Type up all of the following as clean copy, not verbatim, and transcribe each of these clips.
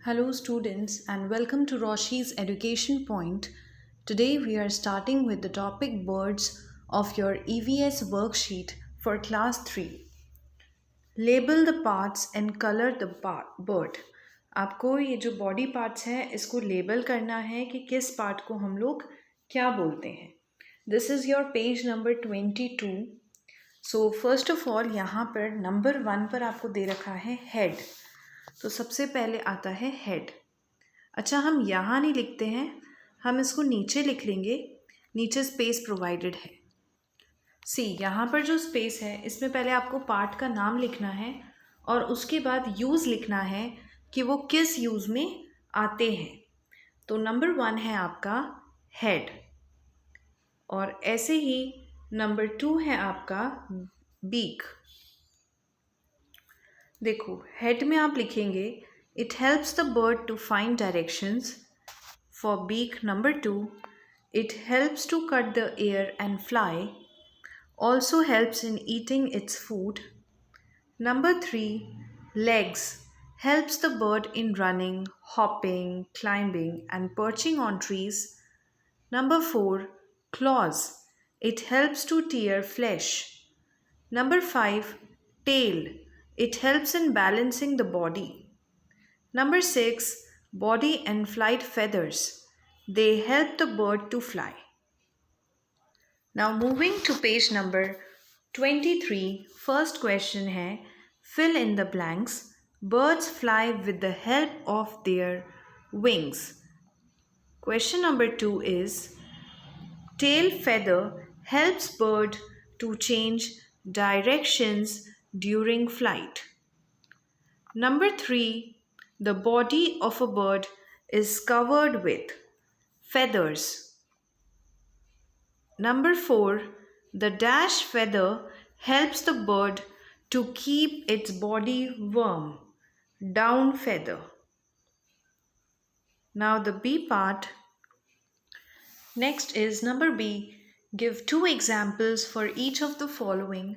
Hello, students, and welcome to Roshi's Education Point. Today, we are starting with the topic birds of your EVS worksheet for class 3. Label the parts and color the bird. आपको ये जो body parts हैं इसको label करना है कि किस part को हम लोग क्या बोलते हैं. This is your page number 22. So first of all यहाँ पर नंबर 1 पर आपको दे रखा है हेड. तो सबसे पहले आता है हेड. अच्छा, हम यहाँ नहीं लिखते हैं, हम इसको नीचे लिख लेंगे. नीचे स्पेस प्रोवाइडेड है. सी, यहाँ पर जो स्पेस है इसमें पहले आपको पार्ट का नाम लिखना है और उसके बाद यूज़ लिखना है कि वो किस यूज़ में आते हैं. तो नंबर 1 है आपका हेड और ऐसे ही नंबर 2 है आपका बीक. देखो, हेड में आप लिखेंगे it helps the bird to find directions. For beak number 2, it helps to cut the air and fly. Also helps in eating its food. Number 3, legs helps the bird in running, hopping, climbing and perching on trees. Number 4, claws. It helps to tear flesh. Number 5, tail. It helps in balancing the body. Number 6, body and flight feathers. They help the bird to fly. Now moving to page number 23, first question है fill in the blanks. Birds fly with the help of their wings. Question number 2 is tail feather helps bird to change directions during flight. Number 3, the body of a bird is covered with feathers. Number 4, the dash feather helps the bird to keep its body warm. Down feather. Now the B part. Next is number B. Give 2 examples for each of the following.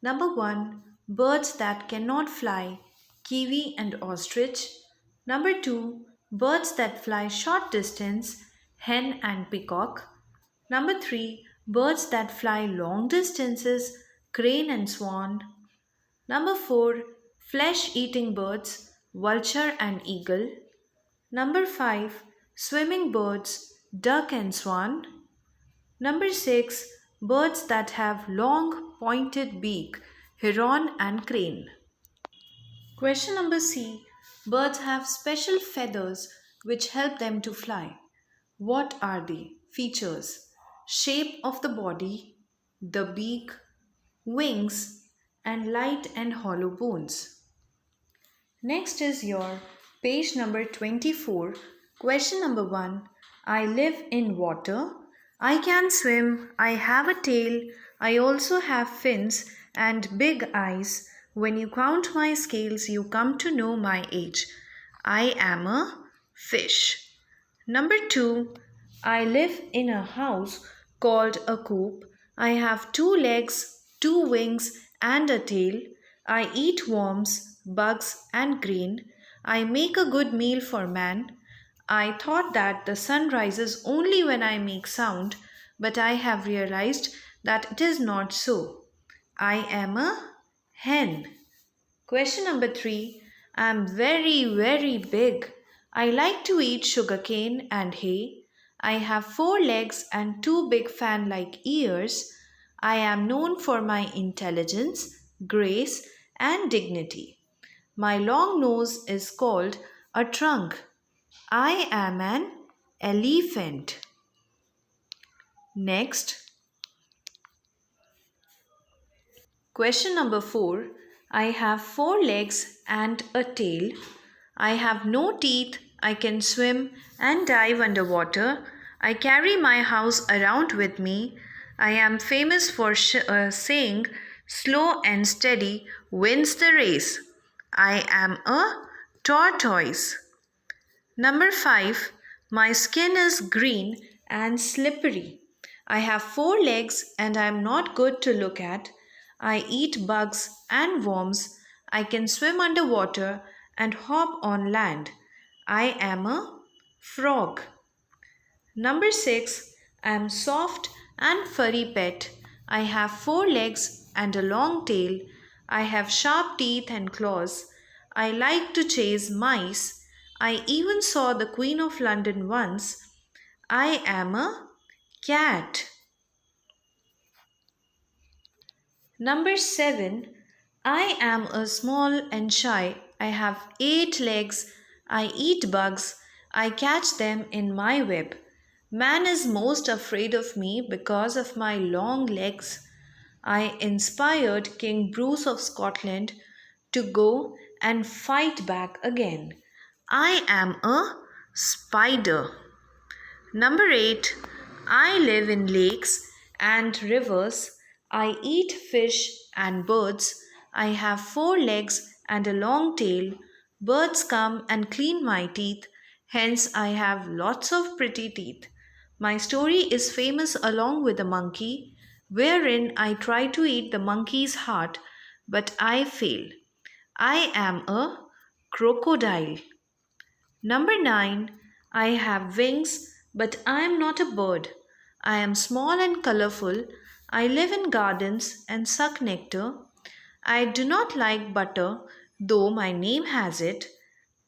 Number 1, birds that cannot fly, kiwi and ostrich. Number 2, birds that fly short distance, hen and peacock. Number 3, birds that fly long distances, crane and swan. Number 4, flesh-eating birds, vulture and eagle. Number 5, swimming birds, duck and swan. Number 6, birds that have long pointed beak, heron and crane. Question number C, birds have special feathers which help them to fly. What are the features? Shape of the body, the beak, wings, and light and hollow bones. Next is your page number 24. Question number 1. I live in water. I can swim. I have a tail. I also have fins and big eyes. When you count my scales, you come to know my age. I am a fish. Number 2. I live in a house called a coop. I have 2 legs, 2 wings, and a tail. I eat worms, bugs, and grain. I make a good meal for man. I thought that the sun rises only when I make sound, but I have realized that it is not so. I am a hen. Question number 3. I am very, very big. I like to eat sugarcane and hay. I have 4 legs and 2 big fan-like ears. I am known for my intelligence, grace, and dignity. My long nose is called a trunk. I am an elephant. Next. Question number 4. I have 4 legs and a tail. I have no teeth. I can swim and dive underwater. I carry my house around with me. I am famous for saying, slow and steady wins the race. I am a tortoise. Number 5. My skin is green and slippery. I have 4 legs and I am not good to look at. I eat bugs and worms. I can swim underwater and hop on land. I am a frog. Number 6. I am soft and furry pet. I have 4 legs and a long tail. I have sharp teeth and claws. I like to chase mice. I even saw the Queen of London once. I am a cat. Number 7. I am a small and shy. I have 8 legs. I eat bugs. I catch them in my web. Man is most afraid of me because of my long legs. I inspired King Bruce of Scotland to go and fight back again. I am a spider. Number 8. I live in lakes and rivers. I eat fish and birds. I have 4 legs and a long tail. Birds come and clean my teeth. Hence, I have lots of pretty teeth. My story is famous along with the monkey, wherein I try to eat the monkey's heart, but I fail. I am a crocodile. Number 9. I have wings, but I am not a bird. I am small and colorful. I live in gardens and suck nectar. I do not like butter, though my name has it.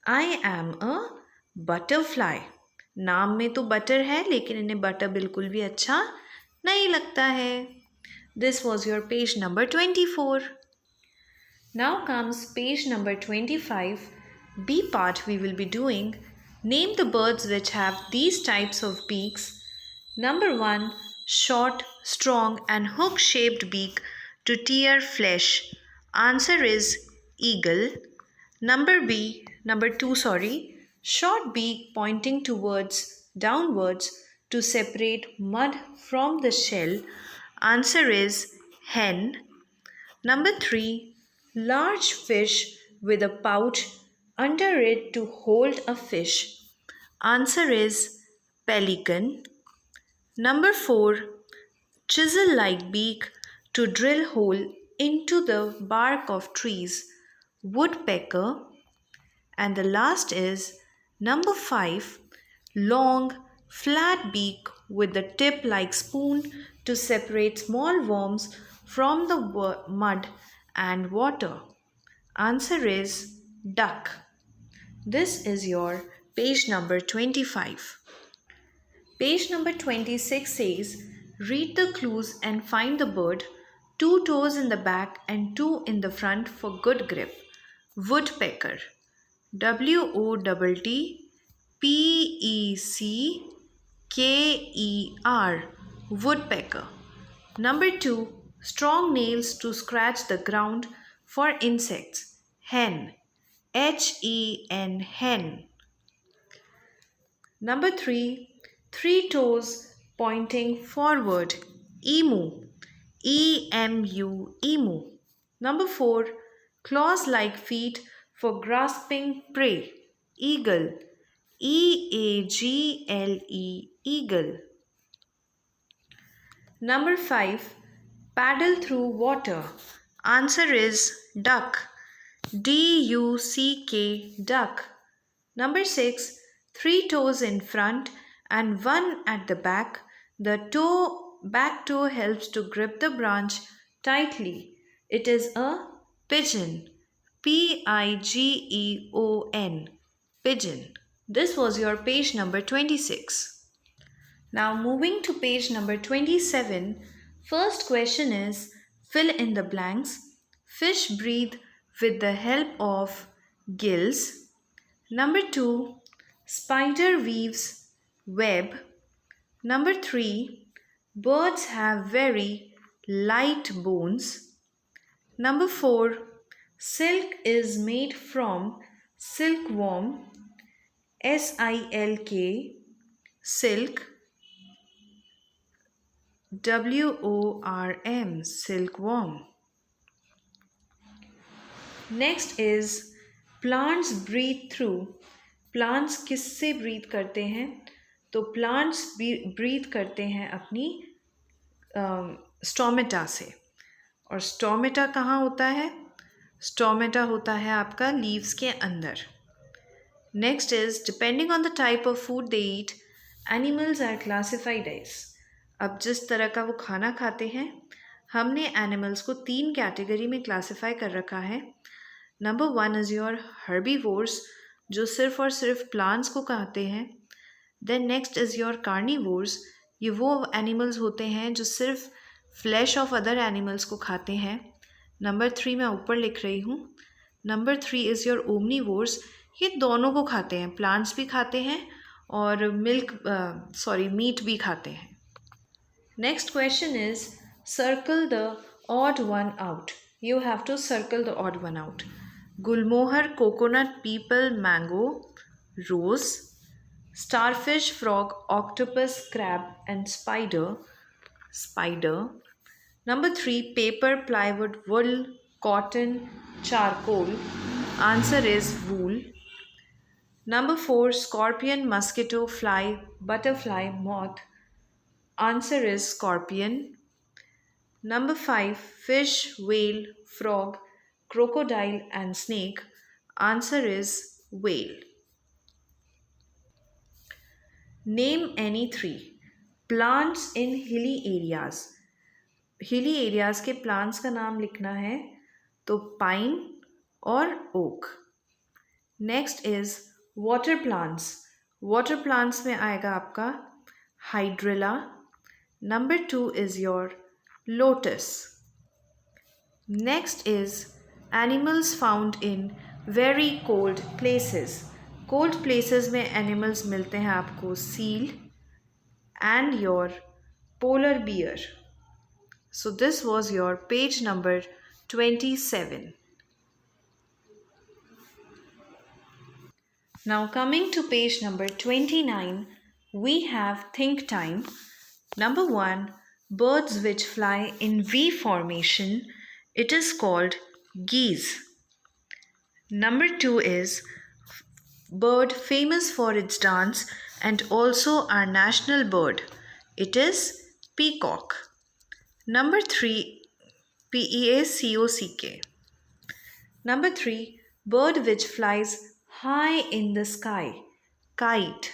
I am a butterfly. नाम में तो butter है लेकिन इन्हें butter बिल्कुल भी अच्छा नहीं लगता है. This was your page number 24. Now comes page number 25. B part we will be doing. Name the birds which have these types of beaks. Number 1. Short, strong and hook-shaped beak to tear flesh. Answer is eagle. Number 2, short beak pointing downwards to separate mud from the shell. Answer is hen. Number 3. Large fish with a pouch under it to hold a fish. Answer is pelican. Number 4. Chisel-like beak to drill hole into the bark of trees. Woodpecker. And the last is number 5. Long, flat beak with the tip like spoon to separate small worms from the mud and water. Answer is duck. This is your page number 25. Page number 26 says, read the clues and find the bird. 2 toes in the back and 2 in the front for good grip. Woodpecker. Woodpecker. Woodpecker. Number 2. Strong nails to scratch the ground for insects. Hen. Hen. Number 3. 3 toes pointing forward. Emu. Emu. Number 4. Claws like feet for grasping prey. Eagle. Eagle. Number 5. Paddle through water. Answer is duck. Duck. Number 6. 3 toes in front and 1 at the back. The back toe helps to grip the branch tightly. It is a pigeon. Pigeon. Pigeon. This was your page number 26. Now moving to page number 27. First question is fill in the blanks. Fish breathe with the help of gills. Number 2. Spider weaves web. Number 3. Birds have very light bones. Number 4. Silk is made from silkworm. Silk. Silk. Worm. Silkworm. Next is plants breathe through. Plants किससे breathe करते हैं? तो plants breathe करते हैं अपनी stomata से. और stomata कहाँ होता है? स्टोमेटा होता है आपका लीव्स के अंदर. Next is depending on the type of food they eat, animals are classified as. अब जिस तरह का वो खाना खाते हैं, हमने एनिमल्स को 3 कैटेगरी में क्लासिफाई कर रखा है. नंबर 1 इज़ योर हर्बीवोर्स, जो सिर्फ और सिर्फ प्लांट्स को खाते हैं. Then next is your carnivores, ये वो एनिमल्स होते हैं जो सिर्फ फ्लैश ऑफ अदर एनिमल्स को खाते हैं. नंबर 3 मैं ऊपर लिख रही हूँ. नंबर 3 इज़ योर ओमनीवोर्स, ये दोनों को खाते हैं, प्लांट्स भी खाते हैं और मीट भी खाते हैं. Next question is circle the odd one out. You have to circle the odd one out. गुलमोहर, कोकोनट, पीपल, mango, rose, starfish, frog, octopus, crab, and spider. Number 3, paper, plywood, wool, cotton, charcoal. Answer is wool. Number 4, scorpion, mosquito, fly, butterfly, moth. Answer is scorpion. Number 5, fish, whale, frog, crocodile, and snake. Answer is whale. Name any 3 plants in hilly areas. Hilly areas के plants का नाम लिखना है, तो pine और oak. Next is water plants. Water plants में आएगा आपका hydrilla. Number 2 is your lotus. Next is animals found in very cold places. Cold places में एनिमल्स मिलते हैं आपको seal and your polar bear. So this was your page number 27. Now coming to page number 29, we have think time. Number 1, birds which fly in V formation. It is called geese. Number 2 is bird famous for its dance and also our national bird. It is peacock. Number 3, peacock. Number 3, bird which flies high in the sky. Kite.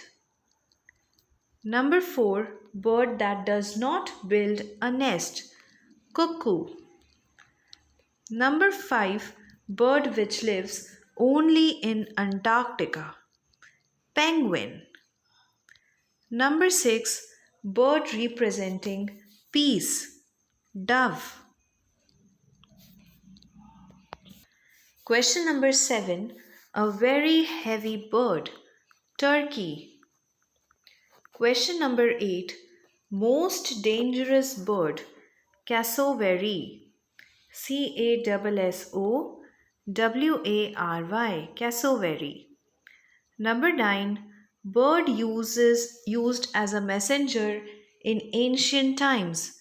Number 4, bird that does not build a nest. Cuckoo. Number 5, bird which lives only in Antarctica. Penguin. Number 6, bird representing peace. Dove. Question number 7, a very heavy bird. Turkey. Question number 8, most dangerous bird. Cassowary. Cassowary. Cassowary. Number 9, bird used as a messenger in ancient times.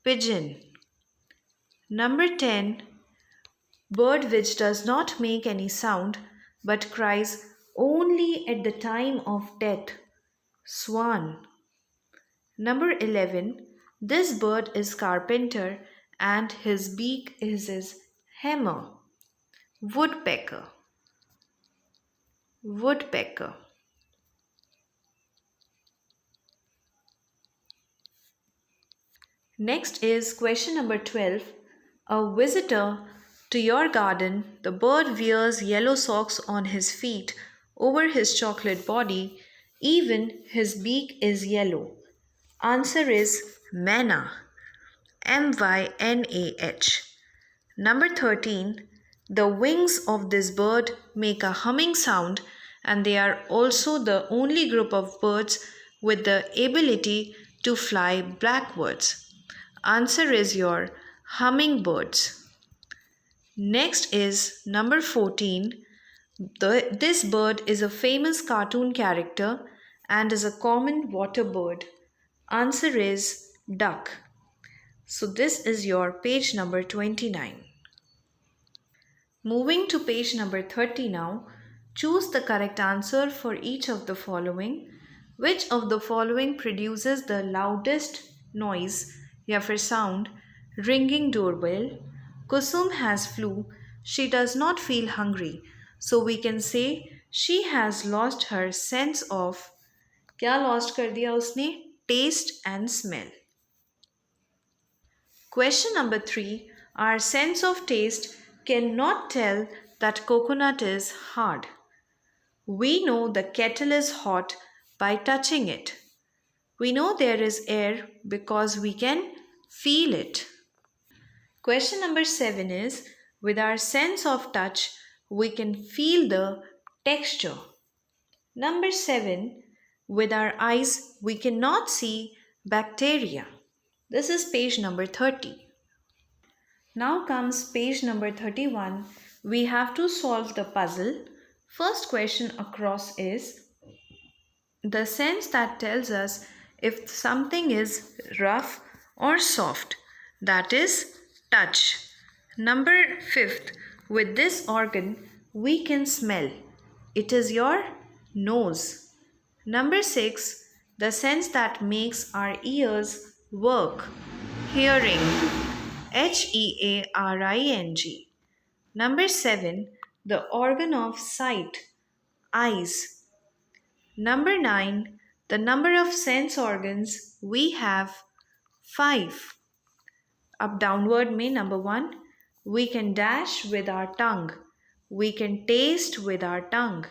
Pigeon. Number 10, bird which does not make any sound but cries only at the time of death. Swan. Number 11, this bird is carpenter and his beak is his hammer. Woodpecker. Woodpecker. Next is question number 12. A visitor to your garden, the bird wears yellow socks on his feet over his chocolate body. Even his beak is yellow. Answer is Myna. Mynh. Number 13. The wings of this bird make a humming sound, and they are also the only group of birds with the ability to fly backwards. Answer is your hummingbirds. Next is number 14. This bird is a famous cartoon character and is a common water bird. Answer is duck. So this is your page number 29. Moving to page number 30 now, choose the correct answer for each of the following. Which of the following produces the loudest noise या फिर sound? Ringing doorbell. Kusum has flu. She does not feel hungry. So we can say She has lost her sense of, क्या lost कर दिया उसने? Taste and smell. Question number 3. Our sense of taste cannot tell that coconut is hard. We know the kettle is hot by touching it. We know there is air because we can feel it. Question number 7 is, with our sense of touch, we can feel the texture. Number 7, with our eyes, we cannot see bacteria. This is page number 30. Now comes page number 31. We have to solve the puzzle. First question across is the sense that tells us if something is rough or soft, that is touch. Number 5th, with this organ we can smell. It is your nose. Number 6, the sense that makes our ears work. Hearing. Hearing. Number 7, the organ of sight. Eyes. Number 9, the number of sense organs we have 5. Up downward में number 1, we can dash with our tongue. We can taste with our tongue.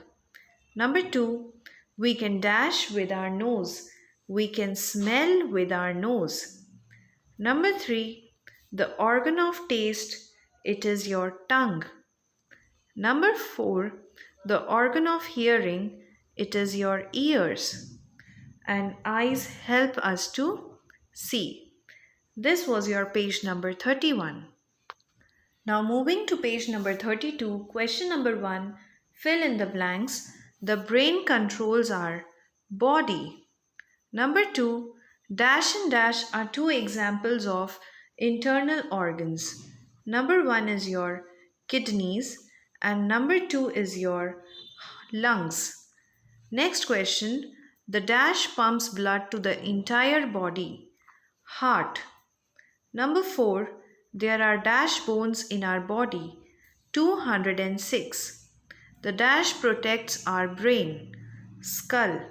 Number 2, we can dash with our nose. We can smell with our nose. Number 3, the organ of taste, it is your tongue. Number 4, the organ of hearing, it is your ears. And eyes help us to see. This was your page number 31. Now moving to page number 32, question number 1, fill in the blanks. The brain controls our body. Number 2, dash and dash are 2 examples of internal organs. Number 1 is your kidneys and number 2 is your lungs. Next question, the dash pumps blood to the entire body. Heart. Number 4, there are dash bones in our body. 206. The dash protects our brain. Skull.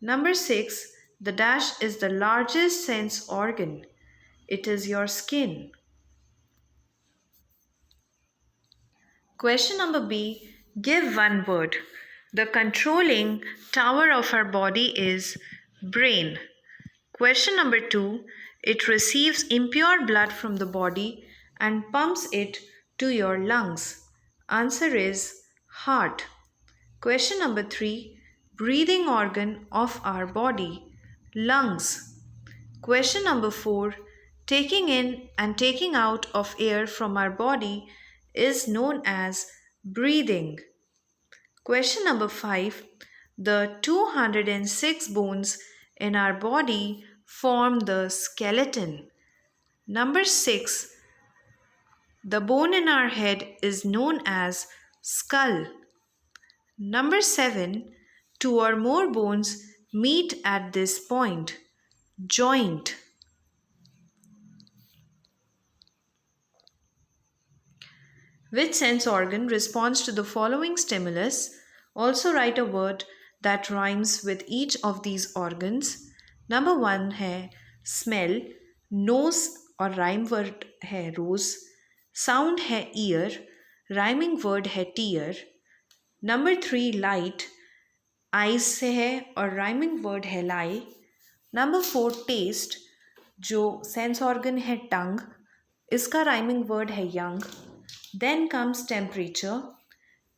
Number 6, the dash is the largest sense organ. It is your skin. Question number B, give one word. The controlling tower of our body is brain. Question number 2, it receives impure blood from the body and pumps it to your lungs. Answer is heart. Question number 3, breathing organ of our body, lungs. Question number 4, taking in and taking out of air from our body is known as breathing. Question number 5, the 206 bones in our body form the skeleton. Number 6, the bone in our head is known as skull. Number 7, 2 or more bones meet at this point, joint. Which sense organ responds to the following stimulus? Also write a word that rhymes with each of these organs. Number 1 है smell, nose और rhyme word है rose, sound है ear, rhyming word है tear. Number 3 light, eyes से है और rhyming word है lie. Number 4 taste, जो sense organ है tongue, इसका rhyming word है young. Then comes temperature,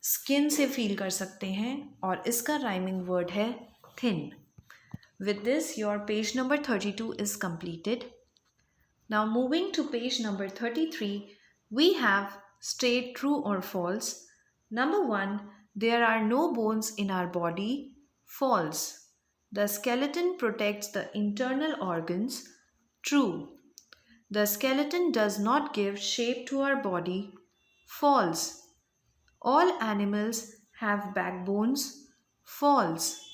skin से feel कर सकते हैं और इसका rhyming word है thin. With this, your page number 32 is completed. Now moving to page number 33, we have state true or false. Number 1, there are no bones in our body. False. The skeleton protects the internal organs. True. The skeleton does not give shape to our body. False. All animals have backbones. False.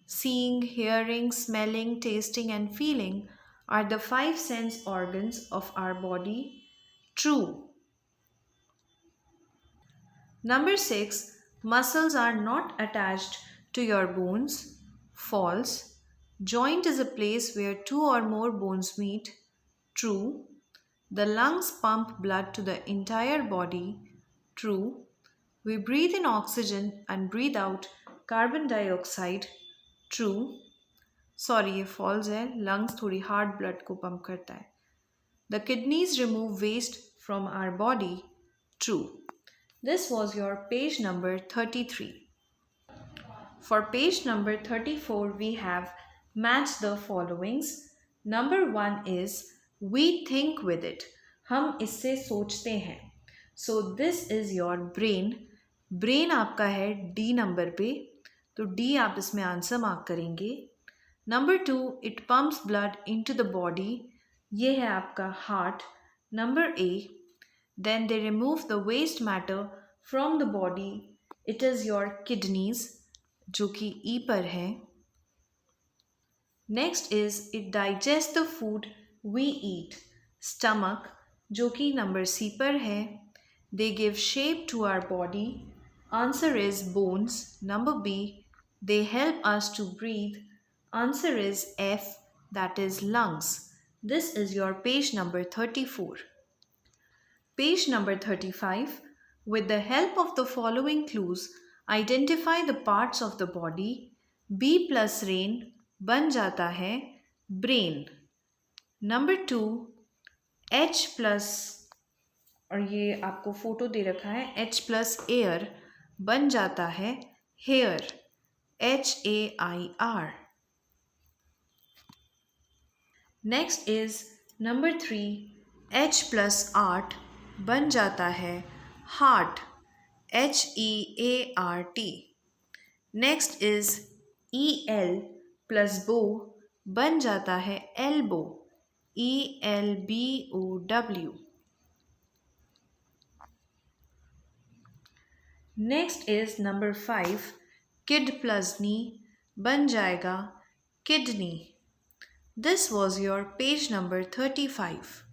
Seeing, hearing, smelling, tasting, and feeling are the 5 sense organs of our body. True. Number 6. Muscles are not attached to your bones. False. Joint is a place where two or more bones meet. True. The lungs pump blood to the entire body. True. We breathe in oxygen and breathe out carbon dioxide. True. Sorry ये false है lungs थोड़ी heart blood को pump करता है the kidneys remove waste from our body true this was your page number 33 for page number 34 we have match the followings number 1 is we think with it हम इससे सोचते हैं so this is your brain brain आपका है D number पे तो D आप इसमें आंसर मार्क करेंगे Number 2, it pumps blood into the body. ये है आपका heart. Number A, then they remove the waste matter from the body. It is your kidneys, जो कि E पर है. Next is it digests the food we eat. Stomach, जो कि number C पर है. They give shape to our body. Answer is bones. Number B, they help us to breathe. Answer is F, that is lungs. This is your page number 34. Page number 35. With the help of the following clues, identify the parts of the body. B plus rain बन जाता है brain. Number 2, H plus और ये आपको photo दे रखा है H plus air बन जाता है hair. HAIR. Next is number 3, H plus art बन जाता है heart. HEART. Next is EL plus bow बन जाता है elbow. ELBOW. Next is number 5, kid plus knee बन जाएगा kidney. This was your page number 35.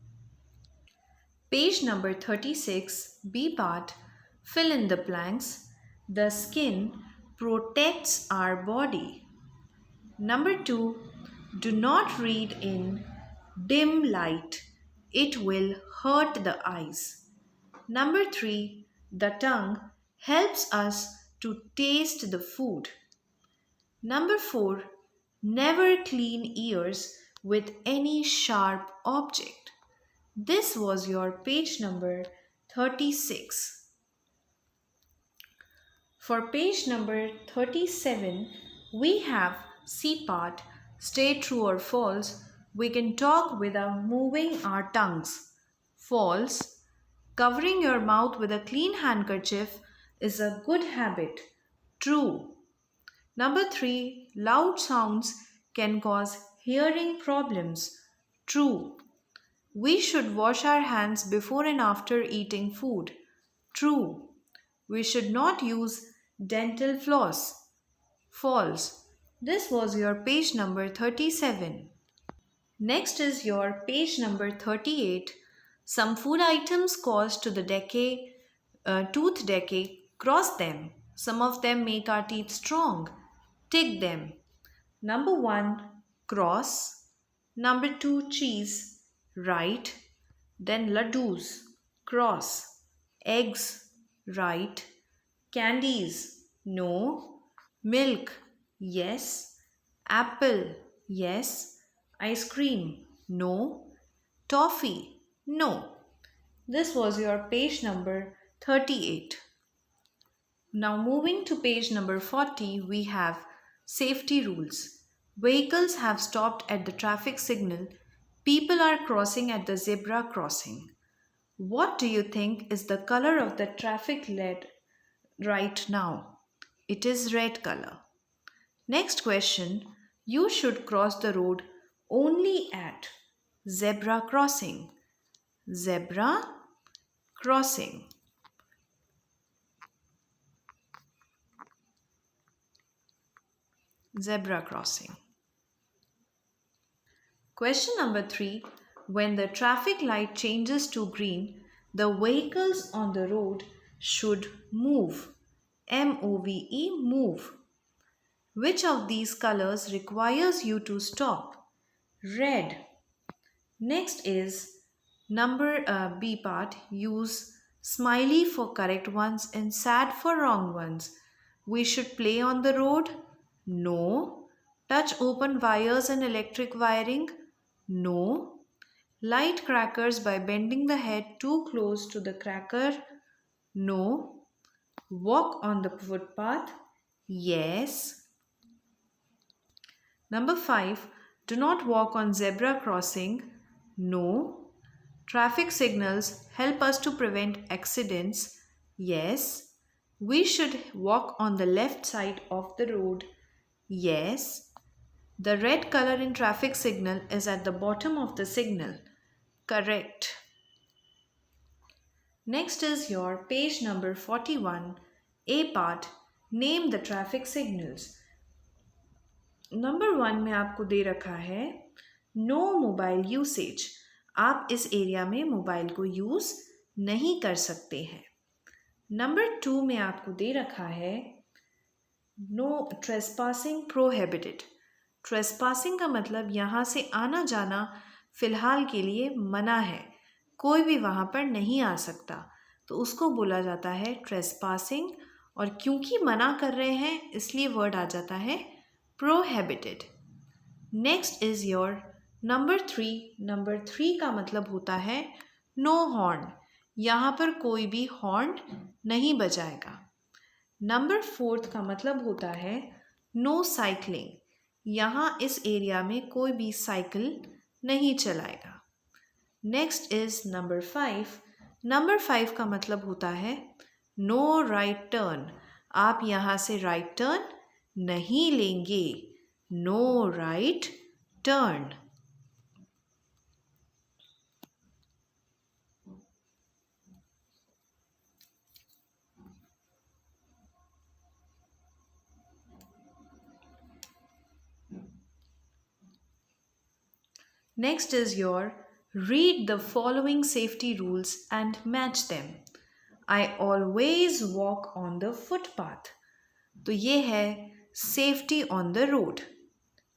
Page number 36, B part, fill in the blanks. The skin protects our body. Number 2, do not read in dim light. It will hurt the eyes. Number 3, the tongue helps us to taste the food. Number 4, never clean ears with any sharp object. This was your page number 36. For page number 37, we have C part, state true or false. We can talk without moving our tongues. False. Covering your mouth with a clean handkerchief is a good habit. True. Number 3, loud sounds can cause hearing problems. True. We should wash our hands before and after eating food. True. We should not use dental floss. False. This was your page number 37. Next is your page number 38. Some food items caused to the tooth decay. Cross them. Some of them make our teeth strong. Tick them. Number 1, cross. Number 2, cheese. Right. Then laddus. Cross. Eggs. Right. Candies. No. Milk. Yes. Apple. Yes. Ice cream. No. Toffee. No. This was your page number 38. Now moving to page number 40, we have safety rules. Vehicles have stopped at the traffic signal. People are crossing at the zebra crossing. What do you think is the color of the traffic light right now? It is red color. Next question. You should cross the road only at zebra crossing. Zebra crossing. Zebra crossing. Question number 3. When the traffic light changes to green, the vehicles on the road should move. M-O-V-E, move. Which of these colors requires you to stop? Red. Next is number B part. Use smiley for correct ones and sad for wrong ones. We should play on the road? No. Touch open wires and electric wiring? No. Light crackers by bending the head too close to the cracker? No. Walk on the footpath? Yes. Number 5. Do not walk on zebra crossing? No. Traffic signals help us to prevent accidents? Yes. We should walk on the left side of the road? Yes. The red color in traffic signal is at the bottom of the signal. Correct. Next is your page number 41, A part, name the traffic signals. Number 1 में आपको दे रखा है no mobile usage. आप इस area में mobile को use नहीं कर सकते हैं. नंबर 2 में आपको दे रखा है नो ट्रेसपासिंग प्रोहिबिटेड. ट्रेसपासिंग का मतलब यहाँ से आना जाना फ़िलहाल के लिए मना है, कोई भी वहाँ पर नहीं आ सकता, तो उसको बोला जाता है ट्रेसपासिंग. और क्योंकि मना कर रहे हैं इसलिए वर्ड आ जाता है prohibited. Next is your number 3. Number 3 का मतलब होता है no horn. यहाँ पर कोई भी हॉर्न नहीं बजाएगा. नंबर 4 का मतलब होता है no cycling. यहाँ इस एरिया में कोई भी साइकिल नहीं चलाएगा. Next is number 5. नंबर 5 का मतलब होता है no right turn. आप यहाँ से राइट टर्न नहीं लेंगे. No right turn. Next is your read the following safety rules and match them. I always walk on the footpath. तो ये है safety on the road.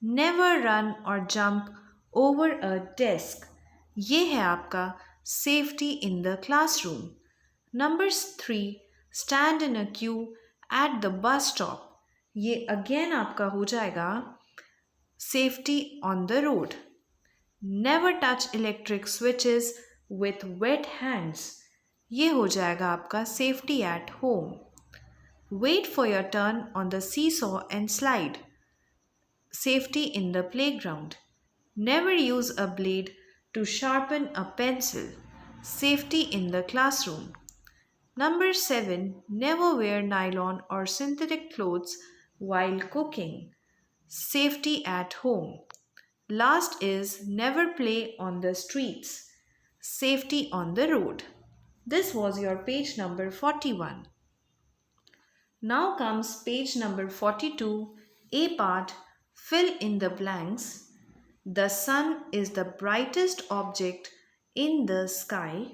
Never run or jump over a desk. ये है आपका safety in the classroom. Number 3. Stand in a queue at the bus stop. ये again आपका हो जाएगा safety on the road. Never touch electric switches with wet hands. ये हो जाएगा आपका safety at home. Wait for your turn on the seesaw and slide. Safety in the playground. Never use a blade to sharpen a pencil. Safety in the classroom. Number 7. Never wear nylon or synthetic clothes while cooking. Safety at home. Last is never play on the streets. Safety on the road. This was your page number 41. Now comes page number 42, A part, fill in the blanks. The sun is the brightest object in the sky.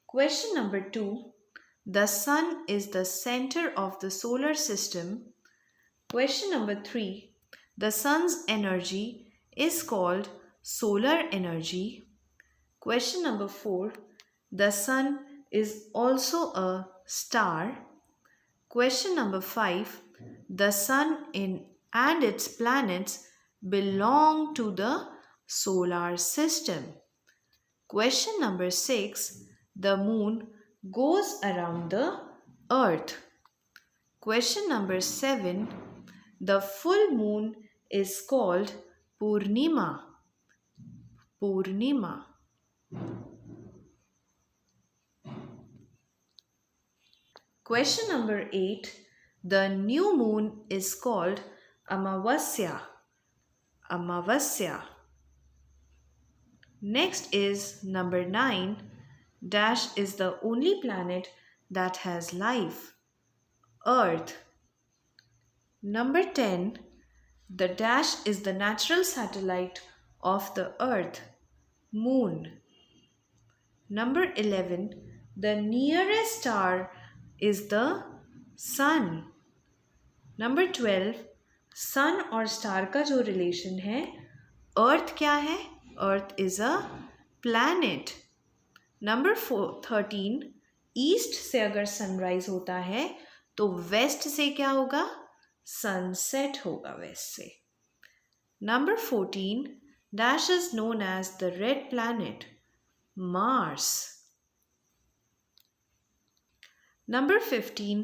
Question number 2, the sun is the center of the solar system. Question number 3, the sun's energy is called solar energy. Question number 4, the sun is also a star. Question number 5. The sun and its planets belong to the solar system. Question number 6. The moon goes around the earth. Question number 7. The full moon is called Purnima. Purnima. Question number 8. The new moon is called Amavasya. Amavasya. Next is number 9. Dash is the only planet that has life. Earth. Number 10. The dash is the natural satellite of the earth. Moon. Number 11. The nearest star is the sun. Number 12, सन और star का जो relation है, अर्थ क्या है? Earth is a planet. Number 13, east से अगर sunrise होता है तो वेस्ट से क्या होगा? सनसेट होगा वेस्ट से. Number 14, dash is known as the red planet, Mars. Number 15,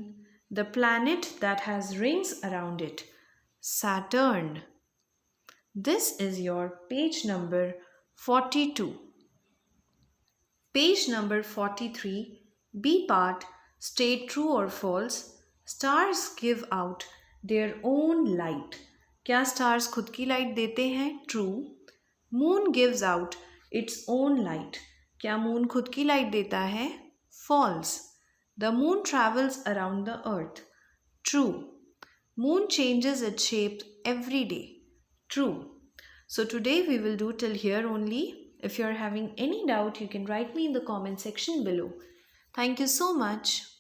the planet that has rings around it, Saturn. This is your page number 42. Page number 43, B part, state true or false. Stars give out their own light. क्या stars खुद की light देते हैं? True. Moon gives out its own light. क्या moon खुद की light देता है? False. The moon travels around the earth. True. Moon changes its shape every day. True. So today we will do till here only. If you are having any doubt, you can write me in the comment section below. Thank you so much.